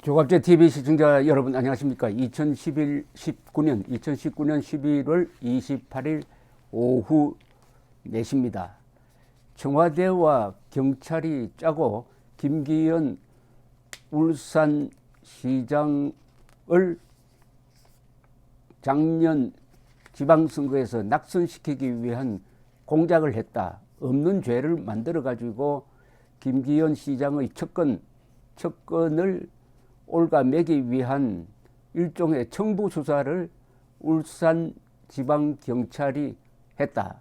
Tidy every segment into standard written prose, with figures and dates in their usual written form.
조갑제 TV 시청자 여러분 안녕하십니까? 2019년 11월 28일 오후 4시입니다. 청와대와 경찰이 짜고 김기현 울산시장을 작년 지방선거에서 낙선시키기 위한 공작을 했다. 없는 죄를 만들어 가지고 김기현 시장의 척건을 올가매기 위한 일종의 청부 수사를 울산지방경찰이 했다.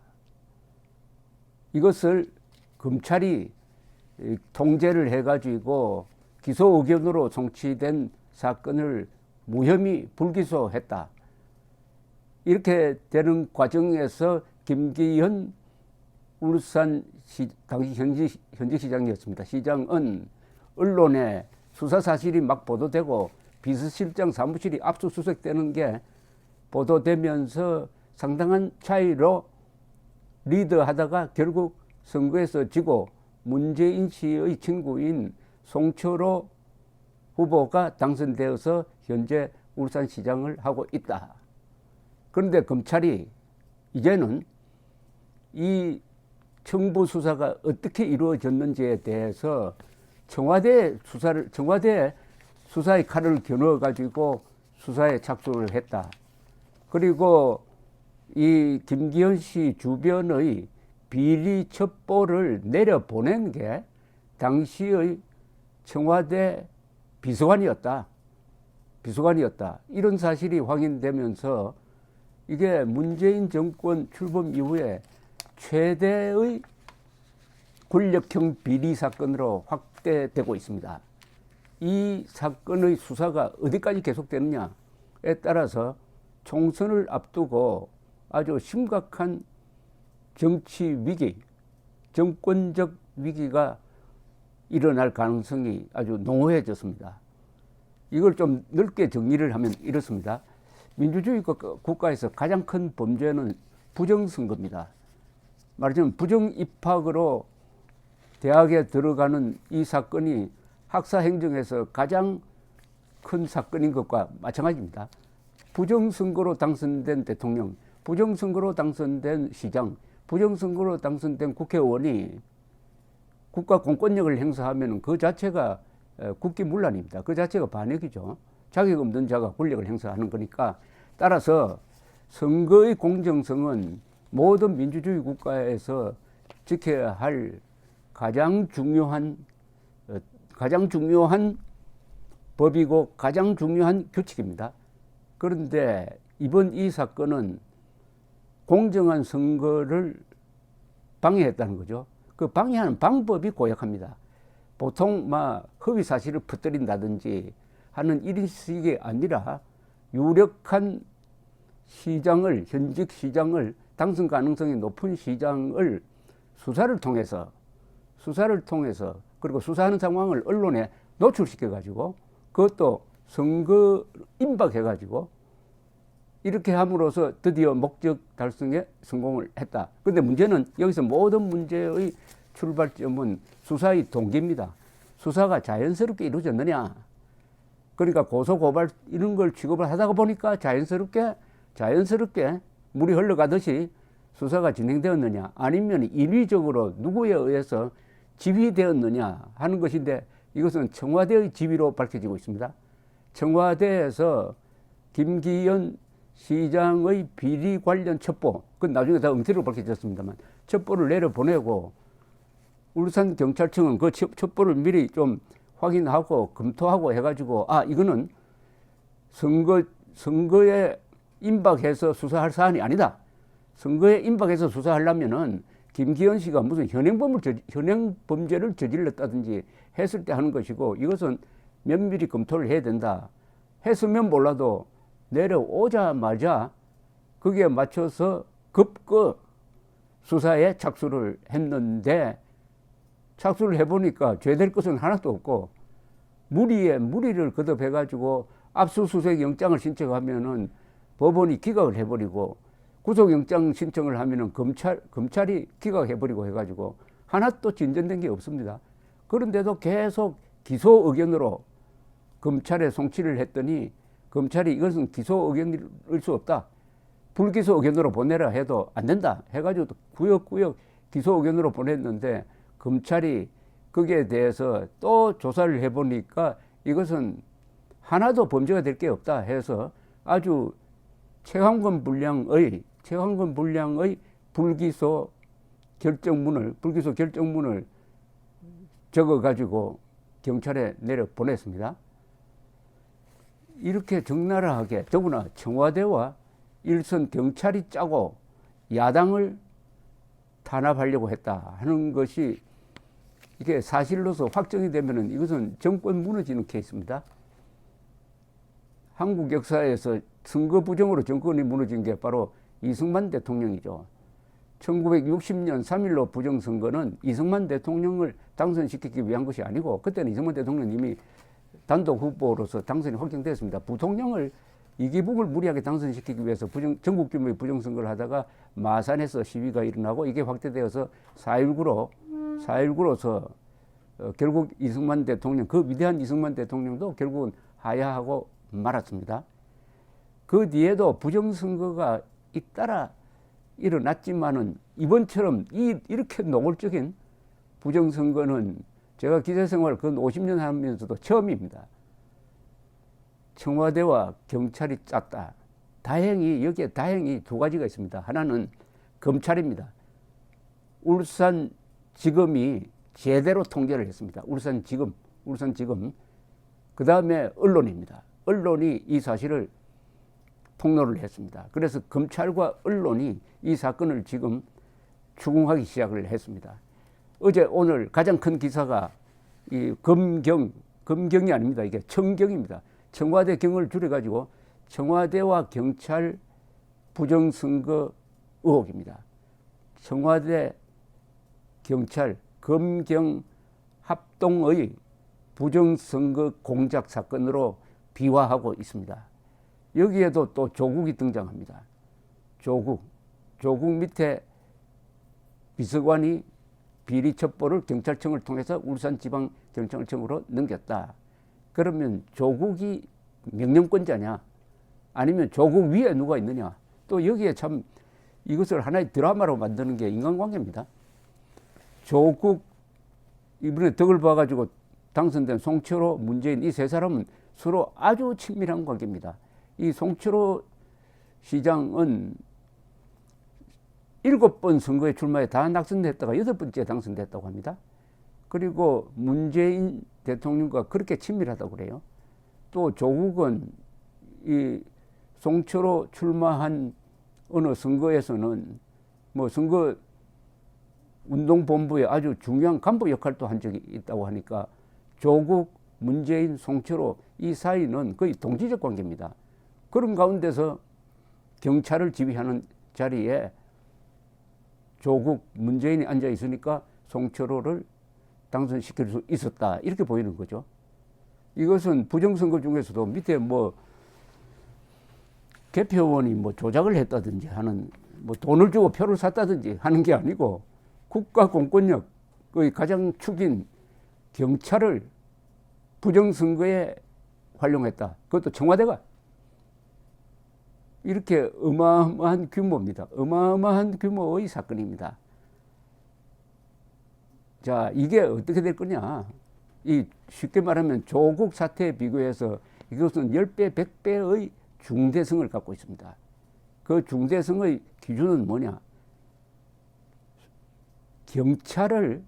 이것을 검찰이 통제를 해가지고 기소 의견으로 송치된 사건을 무혐의 불기소했다. 이렇게 되는 과정에서 김기현 울산시 당시 현직시장이었습니다. 시장은 언론에 수사 사실이 막 보도되고 비서실장 사무실이 압수수색되는 게 보도되면서 상당한 차이로 리드하다가 결국 선거에서 지고 문재인 씨의 친구인 송철호 후보가 당선되어서 현재 울산시장을 하고 있다. 그런데 검찰이 이제는 이 청부 수사가 어떻게 이루어졌는지에 대해서 청와대 수사의 칼을 겨누어 가지고 수사에 착수를 했다. 그리고 이 김기현 씨 주변의 비리 첩보를 내려보낸 게 당시의 청와대 비서관이었다. 이런 사실이 확인되면서 이게 문재인 정권 출범 이후에 최대의 권력형 비리 사건으로 확대되고 있습니다. 이 사건의 수사가 어디까지 계속되느냐에 따라서 총선을 앞두고 아주 심각한 정치 위기, 정권적 위기가 일어날 가능성이 아주 농후해졌습니다. 이걸 좀 넓게 정리를 하면 이렇습니다. 민주주의 국가에서 가장 큰 범죄는 부정선거입니다. 말하자면 부정입학으로 대학에 들어가는 이 사건이 학사행정에서 가장 큰 사건인 것과 마찬가지입니다. 부정선거로 당선된 대통령, 부정선거로 당선된 시장, 부정선거로 당선된 국회의원이 국가 공권력을 행사하면 그 자체가 국기문란입니다. 그 자체가 반역이죠. 자격 없는 자가 권력을 행사하는 거니까. 따라서 선거의 공정성은 모든 민주주의 국가에서 지켜야 할 가장 중요한 법이고 가장 중요한 규칙입니다. 그런데 이번 이 사건은 공정한 선거를 방해했다는 거죠. 그 방해하는 방법이 고약합니다. 보통 허위 사실을 퍼뜨린다든지 하는 이런 식이 아니라 유력한 시장을, 현직 시장을, 당선 가능성이 높은 시장을 수사를 통해서 그리고 수사하는 상황을 언론에 노출시켜 가지고 그것도 선거 임박해 가지고 이렇게 함으로써 드디어 목적 달성에 성공을 했다. 그런데 문제는 여기서 모든 문제의 출발점은 수사의 동기입니다. 수사가 자연스럽게 이루어졌느냐. 그러니까 고소고발 이런 걸 취급을 하다가 보니까 자연스럽게 물이 흘러가듯이 수사가 진행되었느냐, 아니면 인위적으로 누구에 의해서 지휘되었느냐 하는 것인데, 이것은 청와대의 지휘로 밝혀지고 있습니다. 청와대에서 김기현 시장의 비리 관련 첩보, 그건 나중에 다 엉터리로 밝혀졌습니다만, 첩보를 내려보내고 울산경찰청은 그 첩보를 미리 좀 확인하고 검토하고 해가지고, 이거는 선거에 임박해서 수사할 사안이 아니다. 선거에 임박해서 수사하려면은 김기현 씨가 무슨 현행범죄를 저질렀다든지 했을 때 하는 것이고, 이것은 면밀히 검토를 해야 된다. 했으면 몰라도 내려오자마자 거기에 맞춰서 급거 수사에 착수를 했는데, 착수를 해보니까 죄될 것은 하나도 없고 무리에 무리를 거듭해가지고 압수수색 영장을 신청하면은 법원이 기각을 해버리고, 구속영장 신청을 하면은 검찰이 기각해버리고 해가지고 하나도 진전된 게 없습니다. 그런데도 계속 기소 의견으로 검찰에 송치를 했더니 검찰이 이것은 기소 의견일 수 없다. 불기소 의견으로 보내라 해도 안 된다 해가지고 구역구역 기소 의견으로 보냈는데 검찰이 거기에 대해서 또 조사를 해보니까 이것은 하나도 범죄가 될 게 없다 해서 아주 최강권 불기소 결정문을 적어가지고 경찰에 내려 보냈습니다. 이렇게 적나라하게 더구나 청와대와 일선 경찰이 짜고 야당을 탄압하려고 했다 하는 것이 이게 사실로서 확정이 되면은 이것은 정권 무너지는 케이스입니다. 한국 역사에서 선거 부정으로 정권이 무너진 게 바로 이승만 대통령이죠. 1960년 3.15 부정선거는 이승만 대통령을 당선시키기 위한 것이 아니고 그때는 이승만 대통령님이 단독 후보로서 당선이 확정됐습니다. 부통령을 이기붕을 무리하게 당선시키기 위해서 전국 규모의 부정선거를 하다가 마산에서 시위가 일어나고 이게 확대되어서 4.19로서 결국 이승만 대통령, 그 위대한 이승만 대통령도 결국은 하야하고 말았습니다. 그 뒤에도 부정선거가 잇따라 일어났지만은 이번처럼 이렇게 노골적인 부정선거는 제가 기자생활 근 50년 하면서도 처음입니다. 청와대와 경찰이 짰다. 여기에 다행히 두 가지가 있습니다. 하나는 검찰입니다. 울산지검이 제대로 통제를 했습니다. 울산지검. 그 다음에 언론입니다. 언론이 이 사실을 폭로를 했습니다. 그래서 검찰과 언론이 이 사건을 지금 추궁하기 시작을 했습니다. 어제 오늘 가장 큰 기사가 이 검경이 아닙니다. 이게 청경입니다. 청와대 경을 줄여가지고 청와대와 경찰 부정선거 의혹입니다. 청와대, 경찰, 검경 합동의 부정선거 공작 사건으로 비화하고 있습니다. 여기에도 또 조국이 등장합니다. 조국 밑에 비서관이 비리 첩보를 경찰청을 통해서 울산지방경찰청으로 넘겼다. 그러면 조국이 명령권자냐? 아니면 조국 위에 누가 있느냐? 또 여기에 참 이것을 하나의 드라마로 만드는 게 인간관계입니다. 조국 이번에 덕을 봐가지고 당선된 송철호, 문재인 이 세 사람은 서로 아주 친밀한 관계입니다. 이 송철호 시장은 7번 선거에 출마해 다 낙선됐다가 8번째 당선됐다고 합니다. 그리고 문재인 대통령과 그렇게 친밀하다고 그래요. 또 조국은 이 송철호 출마한 어느 선거에서는 뭐 선거 운동본부에 아주 중요한 간부 역할도 한 적이 있다고 하니까 조국, 문재인, 송철호 이 사이는 거의 동지적 관계입니다. 그런 가운데서 경찰을 지휘하는 자리에 조국, 문재인이 앉아 있으니까 송철호를 당선시킬 수 있었다. 이렇게 보이는 거죠. 이것은 부정선거 중에서도 밑에 뭐 개표원이 뭐 조작을 했다든지 하는 뭐 돈을 주고 표를 샀다든지 하는 게 아니고 국가 공권력의 가장 축인 경찰을 부정선거에 활용했다. 그것도 청와대가. 이렇게 어마어마한 규모입니다. 어마어마한 규모의 사건입니다. 자, 이게 어떻게 될 거냐. 이 쉽게 말하면 조국 사태에 비교해서 이것은 10배, 100배의 중대성을 갖고 있습니다. 그 중대성의 기준은 뭐냐. 경찰을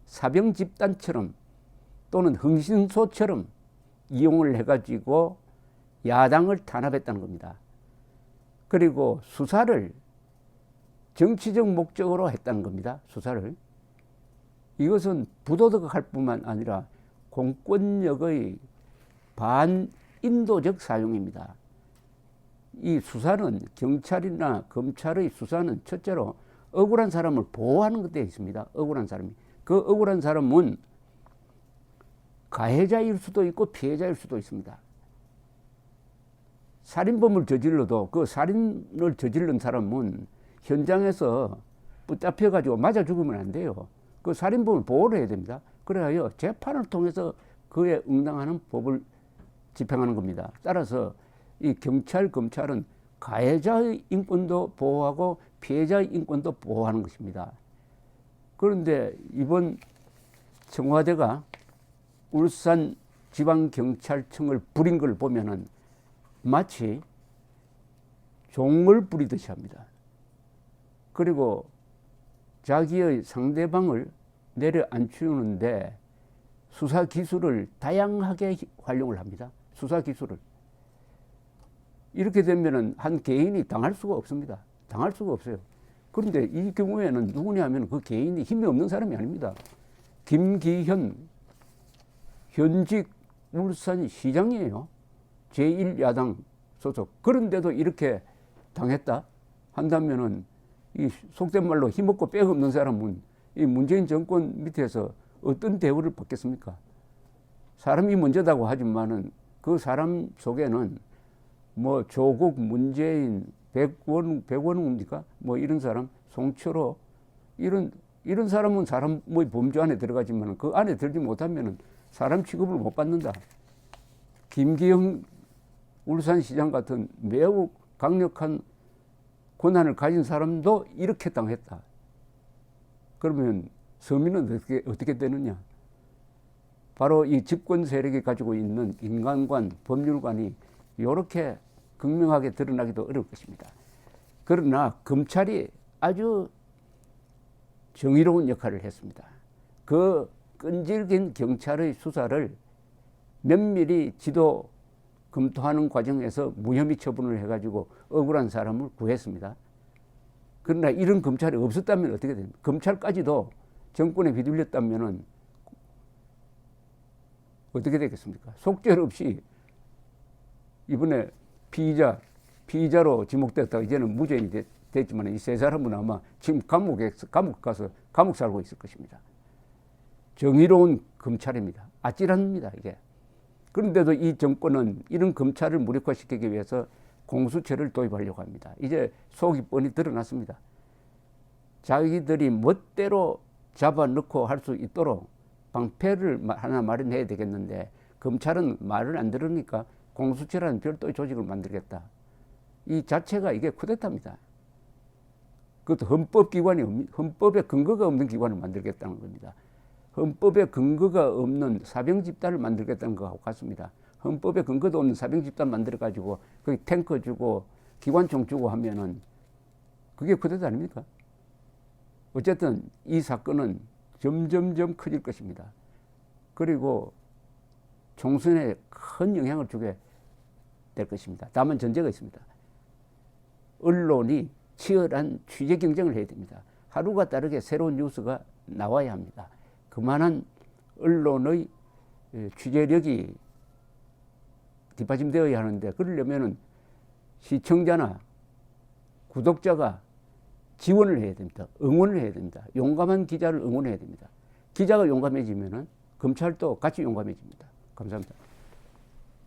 사병 집단처럼 또는 흥신소처럼 이용을 해가지고 야당을 탄압했다는 겁니다. 그리고 수사를 정치적 목적으로 했다는 겁니다. 수사를. 이것은 부도덕할 뿐만 아니라 공권력의 반인도적 사용입니다. 이 수사는 경찰이나 검찰의 수사는 첫째로 억울한 사람을 보호하는 것에 있습니다. 억울한 사람이. 그 억울한 사람은 가해자일 수도 있고 피해자일 수도 있습니다. 살인범을 저질러도 그 살인을 저지른 사람은 현장에서 붙잡혀가지고 맞아 죽으면 안 돼요. 그 살인범을 보호를 해야 됩니다. 그래야 재판을 통해서 그에 응당하는 법을 집행하는 겁니다. 따라서 이 경찰, 검찰은 가해자의 인권도 보호하고 피해자의 인권도 보호하는 것입니다. 그런데 이번 청와대가 울산 지방경찰청을 부린 걸 보면은 마치 종을 부리듯이 합니다. 그리고 자기의 상대방을 내려앉히는데 수사 기술을 다양하게 활용을 합니다. 수사 기술을. 이렇게 되면은 한 개인이 당할 수가 없습니다. 당할 수가 없어요. 그런데 이 경우에는 누구냐 하면 그 개인이 힘이 없는 사람이 아닙니다. 김기현 현직 울산시장이에요. 제1야당 소속. 그런데도 이렇게 당했다 한다면은 이 속된 말로 힘없고 빽 없는 사람은 이 문재인 정권 밑에서 어떤 대우를 받겠습니까? 사람이 문제다고 하지만은 그 사람 속에는 뭐 조국, 문재인, 백원웅입니까? 뭐 이런 사람, 송철호 이런 사람은 사람의 범주 안에 들어가지만 그 안에 들지 못하면은 사람 취급을 못 받는다. 김기영 울산시장 같은 매우 강력한 권한을 가진 사람도 이렇게 당했다. 그러면 서민은 어떻게 되느냐? 바로 이 집권 세력이 가지고 있는 인간관, 법률관이 이렇게 극명하게 드러나기도 어려울 것입니다. 그러나 검찰이 아주 정의로운 역할을 했습니다. 그 끈질긴 경찰의 수사를 면밀히 지도 검토하는 과정에서 무혐의 처분을 해가지고 억울한 사람을 구했습니다. 그러나 이런 검찰이 없었다면 어떻게 됩니까? 검찰까지도 정권에 휘둘렸다면 어떻게 되겠습니까? 속죄 없이 이번에 피의자로 지목됐다가 이제는 무죄인이 됐지만 이 세 사람은 아마 지금 감옥 가서 감옥 살고 있을 것입니다. 정의로운 검찰입니다. 아찔합니다, 이게. 그런데도 이 정권은 이런 검찰을 무력화시키기 위해서 공수처를 도입하려고 합니다. 이제 속이 뻔히 드러났습니다. 자기들이 멋대로 잡아넣고 할 수 있도록 방패를 하나 마련해야 되겠는데 검찰은 말을 안 들으니까 공수처라는 별도의 조직을 만들겠다. 이 자체가 이게 쿠데타입니다. 그것도 헌법에 근거가 없는 기관을 만들겠다는 겁니다. 헌법에 근거가 없는 사병집단을 만들겠다는 것하고 같습니다. 헌법에 근거도 없는 사병집단 만들어가지고 거기 탱크 주고 기관총 주고 하면은 그게 쿠데타 아닙니까? 어쨌든 이 사건은 점점점 커질 것입니다. 그리고 총선에 큰 영향을 주게 될 것입니다. 다만 전제가 있습니다. 언론이 치열한 취재 경쟁을 해야 됩니다. 하루가 다르게 새로운 뉴스가 나와야 합니다. 그만한 언론의 취재력이 뒷받침되어야 하는데 그러려면은 시청자나 구독자가 지원을 해야 됩니다. 응원을 해야 됩니다. 용감한 기자를 응원해야 됩니다. 기자가 용감해지면은 검찰도 같이 용감해집니다. 감사합니다.